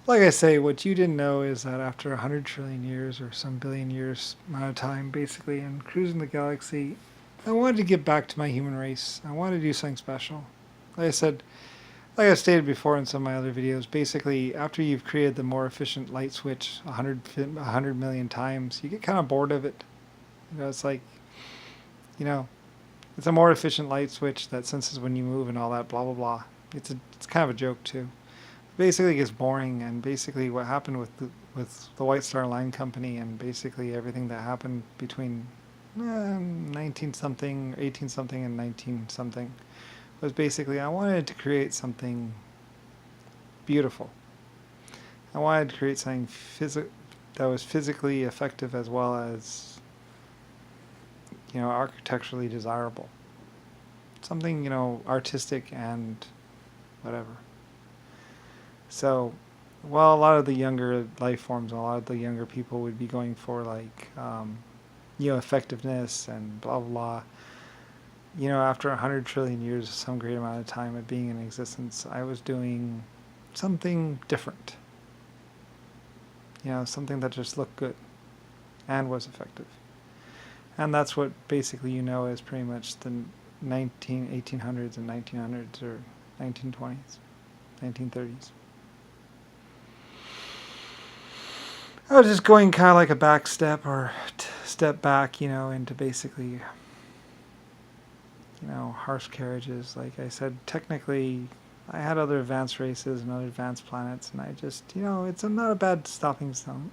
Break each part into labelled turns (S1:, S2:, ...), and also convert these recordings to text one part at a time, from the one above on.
S1: Like I say, what you didn't know is that after 100 trillion years or some billion years amount of time, basically, and cruising the galaxy, I wanted to give back to my human race. I wanted to do something special. Like I said, like I stated before in some of my other videos, basically, after you've created the more efficient light switch 100 million times, you get kind of bored of it. It's like, you know, it's a more efficient light switch that senses when you move and all that, blah, blah, blah. It's kind of a joke, too. Basically, it gets boring, and basically what happened with the White Star Line Company and basically everything that happened between 19 something, 18 something, and 19 something was basically I wanted to create something beautiful. I wanted to create something that was physically effective as well as architecturally desirable. Something artistic and whatever. So, well, a lot of the younger life forms, a lot of the younger people would be going for like effectiveness and blah blah blah. After 100 trillion years, some great amount of time of being in existence, I was doing something different. Something that just looked good and was effective. And that's what basically is pretty much the 1800s and 1900s or 1920s, 1930s. I was just going kind of like a back step or step back, into basically harsh carriages. Like I said, technically, I had other advanced races and other advanced planets, and I just, it's not a bad stepping stone.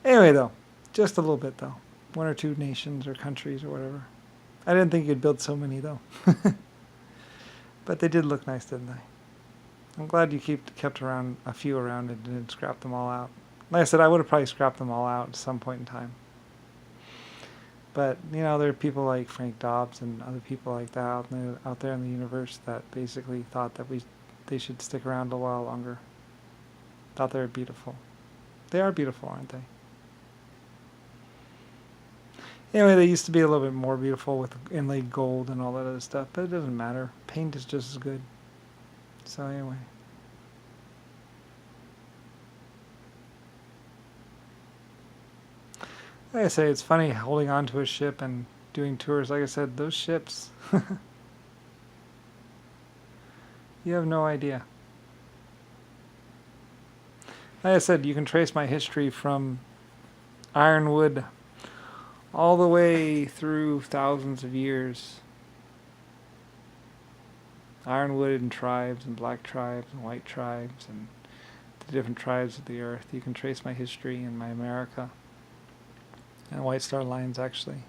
S1: Anyway, though, just a little bit, though. One or two nations or countries or whatever. I didn't think you'd build so many, though. But they did look nice, didn't they? I'm glad you kept around a few around and didn't scrap them all out. Like I said, I would have probably scrapped them all out at some point in time. But, there are people like Frank Dobbs and other people like that out there in the universe that basically thought that they should stick around a while longer. Thought they were beautiful. They are beautiful, aren't they? Anyway, they used to be a little bit more beautiful with inlaid gold and all that other stuff, but it doesn't matter. Paint is just as good. So anyway. Like I say, it's funny holding on to a ship and doing tours. Like I said, those ships, you have no idea. Like I said, you can trace my history from Ironwood all the way through thousands of years. Ironwood and tribes and black tribes and white tribes and the different tribes of the earth. You can trace my history in my America. And White Star Lines, actually.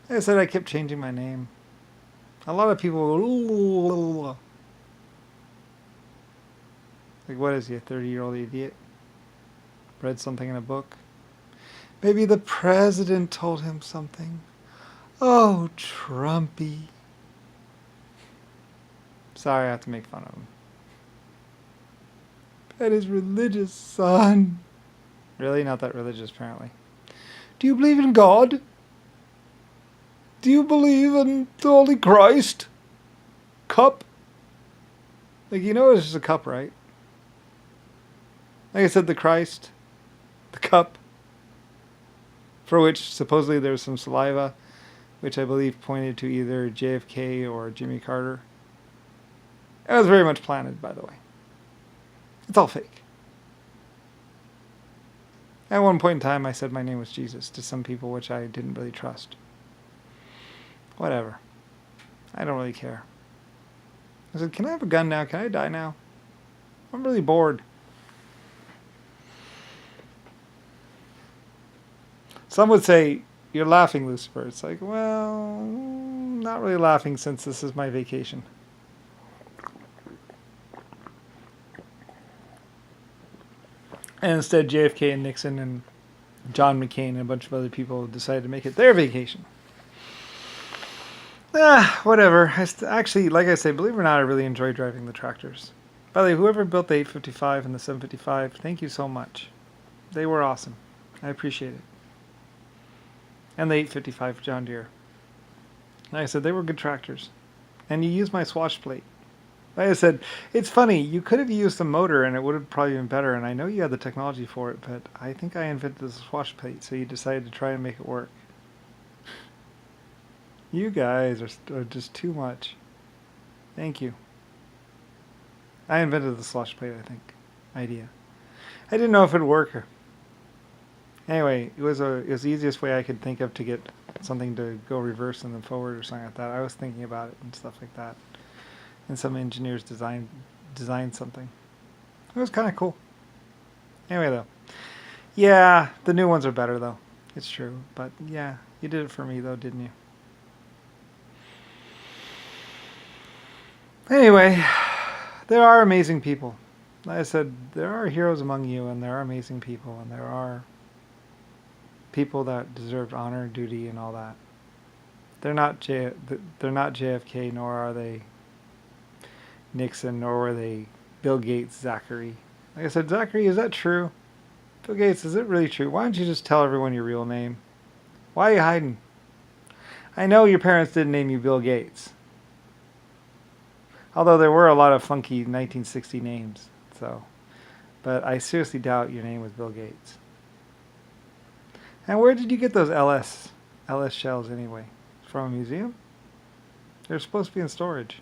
S1: Like I said, I kept changing my name. A lot of people go, like, what is he, a 30-year-old idiot? Read something in a book? Maybe the president told him something. Oh, Trumpy. Sorry, I have to make fun of him. That is religious, son. Really? Not that religious, apparently. Do you believe in God? Do you believe in the Holy Christ? Cup? Like, it's just a cup, right? Like I said, the Christ. The cup. For which, supposedly, there's some saliva, which I believe pointed to either JFK or Jimmy Carter. It was very much planted, by the way. It's all fake. At one point in time, I said my name was Jesus to some people, which I didn't really trust. Whatever. I don't really care. I said, can I have a gun now? Can I die now? I'm really bored. Some would say, you're laughing, Lucifer. It's like, well, not really laughing since this is my vacation. And instead, JFK and Nixon and John McCain and a bunch of other people decided to make it their vacation. Whatever. Actually, like I say, believe it or not, I really enjoy driving the tractors. By the way, whoever built the 855 and the 755, thank you so much. They were awesome. I appreciate it. And the 855 John Deere. Like I said, they were good tractors. And you use my swatch plate. Like I said, it's funny. You could have used the motor and it would have probably been better. And I know you had the technology for it, but I think I invented the swash plate, so you decided to try and make it work. You guys are just too much. Thank you. I invented the slosh plate, I think. Idea. I didn't know if it'd work. Anyway, it was the easiest way I could think of to get something to go reverse and then forward or something like that. I was thinking about it and stuff like that. And some engineers designed something. It was kind of cool. Anyway, though. Yeah, the new ones are better, though. It's true. But yeah, you did it for me, though, didn't you? Anyway, there are amazing people. Like I said, there are heroes among you, and there are amazing people, and there are people that deserve honor, duty, and all that. They're not JFK, nor are they Nixon, nor were they Bill Gates, Zachary. Like I said, Zachary, is that true? Bill Gates, is it really true? Why don't you just tell everyone your real name? Why are you hiding? I know your parents didn't name you Bill Gates. Although there were a lot of funky 1960 names, so. But I seriously doubt your name was Bill Gates. And where did you get those LS shells anyway? From a museum? They're supposed to be in storage.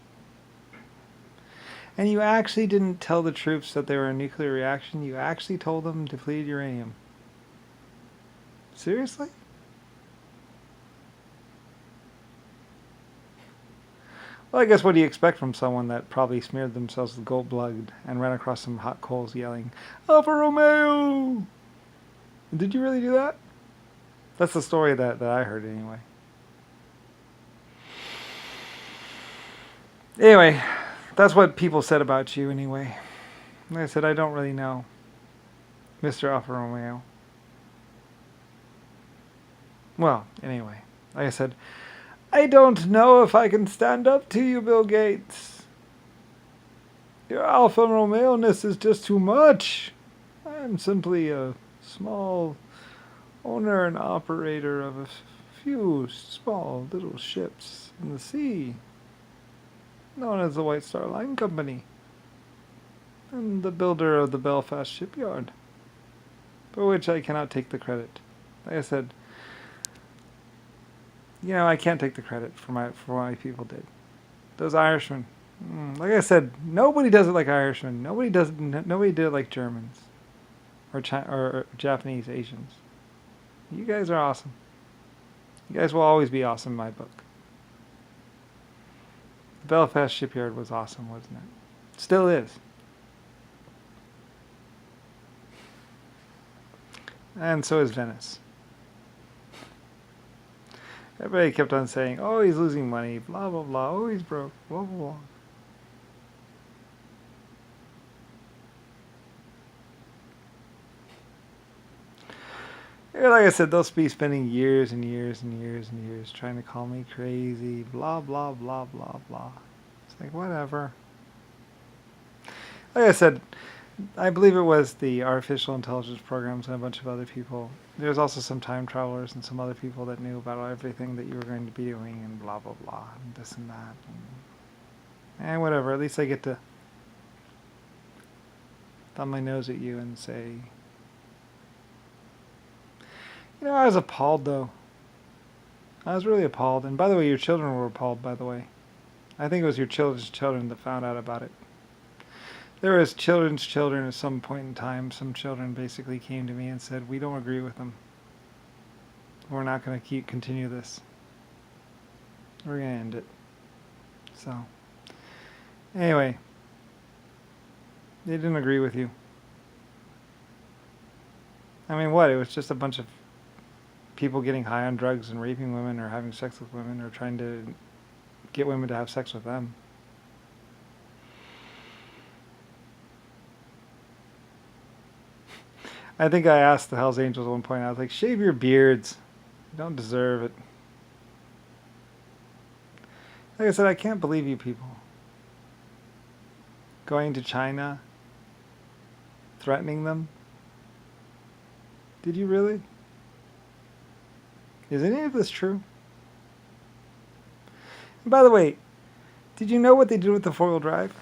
S1: And you actually didn't tell the troops that they were a nuclear reaction. You actually told them depleted uranium. Seriously? Well, I guess what do you expect from someone that probably smeared themselves with gold blood and ran across some hot coals yelling, Alfa Romeo! Did you really do that? That's the story that I heard anyway. Anyway, that's what people said about you anyway. Like I said, I don't really know. Mr. Alfa Romeo. Well, anyway, like I said, I don't know if I can stand up to you, Bill Gates. Your Alfa Romeo-ness is just too much. I'm simply a small owner and operator of a few small little ships in the sea, known as the White Star Line Company, and the builder of the Belfast shipyard, for which I cannot take the credit. Like I said, I can't take the credit for what my people did. Those Irishmen, like I said, nobody does it like Irishmen. Nobody did it like Germans, or Japanese, Asians. You guys are awesome. You guys will always be awesome in my book. The Belfast shipyard was awesome, wasn't it? Still is. And so is Venice. Everybody kept on saying, oh, he's losing money, blah, blah, blah, oh, he's broke, blah, blah, blah. Like I said, they'll be spending years and years and years and years trying to call me crazy, blah, blah, blah, blah, blah. It's like, whatever. Like I said, I believe it was the artificial intelligence programs and a bunch of other people. There's also some time travelers and some other people that knew about everything that you were going to be doing and blah, blah, blah, and this and that. And whatever, at least I get to thumb my nose at you and say, I was appalled, though. I was really appalled. And by the way, your children were appalled, by the way. I think it was your children's children that found out about it. There was children's children at some point in time. Some children basically came to me and said, we don't agree with them. We're not going to continue this. We're going to end it. So, anyway, they didn't agree with you. I mean, what? It was just a bunch of people getting high on drugs and raping women or having sex with women or trying to get women to have sex with them. I think I asked the Hells Angels at one point, I was like, shave your beards. You don't deserve it. Like I said, I can't believe you people. Going to China, threatening them. Did you really? Is any of this true? And by the way, did you know what they did with the four-wheel drive?